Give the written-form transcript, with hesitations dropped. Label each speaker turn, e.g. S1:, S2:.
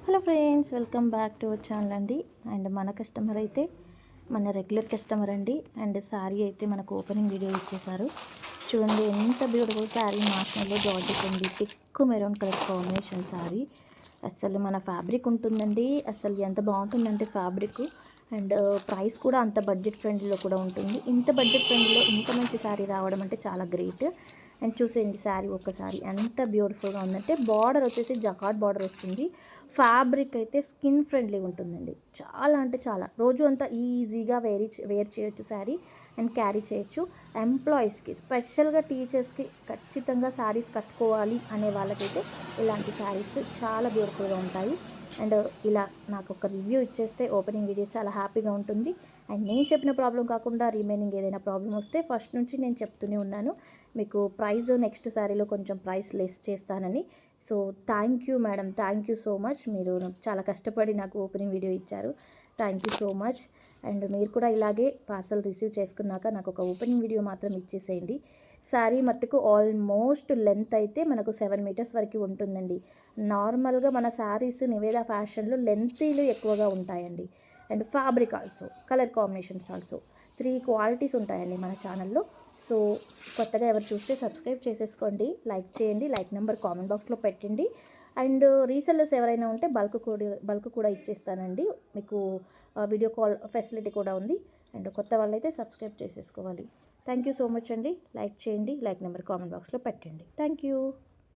S1: Hello friends, welcome back to our channel అండి. And మన customer అయితే మన రెగ్యులర్ కస్టమర్ అండి. అండ్ శారీ అయితే మనకు ఓపెనింగ్ వీడియో ఇచ్చేసారు. చూడండి ఎంత బ్యూటిఫుల్ శారీ, మార్ష్మెల్లో జార్జెట్ ఉంది, thick maroon colour combination sari. అసలు మన ఫ్యాబ్రిక్ ఉంటుందండి, అసలు ఎంత బాగుంటుందంటే ఫ్యాబ్రిక్. అండ్ ప్రైస్ కూడా అంత బడ్జెట్ ఫ్రెండ్లీలో కూడా ఉంటుంది. ఇంత బడ్జెట్ ఫ్రెండ్లీలో ఇంత మంచి శారీ రావడం అంటే చాలా గ్రేట్. అండ్ చూసేయండి శారీ ఒక్కసారి ఎంత బ్యూటిఫుల్గా ఉందంటే, బార్డర్ వచ్చేసి జకార్డ్ బార్డర్ వస్తుంది. ఫ్యాబ్రిక్ అయితే స్కిన్ ఫ్రెండ్లీ ఉంటుందండి. చాలా అంటే చాలా, రోజు అంతా ఈజీగా వేర్ చేయొచ్చు శారీ అండ్ క్యారీ చేయొచ్చు. ఎంప్లాయీస్కి, స్పెషల్గా టీచర్స్కి ఖచ్చితంగా శారీస్ కట్టుకోవాలి అనే వాళ్ళకైతే ఇలాంటి శారీస్ చాలా బ్యూటిఫుల్గా ఉంటాయి. అండ్ ఇలా నాకు ఒక రివ్యూ ఇచ్చేస్తే ఓపెనింగ్ వీడియో చాలా హ్యాపీగా ఉంటుంది. అండ్ నేను చెప్పిన ప్రాబ్లం కాకుండా రిమైనింగ్ ఏదైనా ప్రాబ్లం వస్తే ఫస్ట్ నుంచి నేను చెప్తూనే ఉన్నాను, మీకు ప్రైస్ నెక్స్ట్ శారీలో కొంచెం ప్రైస్ లెస్ చేస్తానని. So thank you madam, thank you so much. మీరు చాలా కష్టపడి నాకు ఓపెనింగ్ వీడియో ఇచ్చారు. Thank you so much. And మీరు కూడా ఇలాగే పార్సల్ రిసీవ్ చేసుకున్నాక నాకు ఒక ఓపెనింగ్ వీడియో మాత్రం ఇచ్చేసేయండి. శారీ మట్టుకు ఆల్మోస్ట్ లెంత్ అయితే మనకు 7 మీటర్స్ వరకు ఉంటుందండి. నార్మల్గా మన శారీస్ నివేదా ఫ్యాషన్లో లెంతీలు ఎక్కువగా ఉంటాయండి. And fabric also, colour combinations also, 3 qualities ఉంటాయండి మన ఛానల్లో. సో కొత్తగా ఎవరు చూస్తే సబ్స్క్రైబ్ చేసేసుకోండి, లైక్ చేయండి, లైక్ నెంబర్ కామెంట్ బాక్స్లో పెట్టండి. అండ్ రీసెల్లర్స్ ఎవరైనా ఉంటే బల్క్ కూడా ఇచ్చేస్తానండి మీకు. వీడియో కాల్ ఫెసిలిటీ కూడా ఉంది. అండ్ కొత్త వాళ్ళైతే సబ్స్క్రైబ్ చేసేసుకోవాలి. థ్యాంక్ యూ సో మచ్ అండి. లైక్ చేయండి, లైక్ నెంబర్ కామెంట్ బాక్స్లో పెట్టండి. Thank you.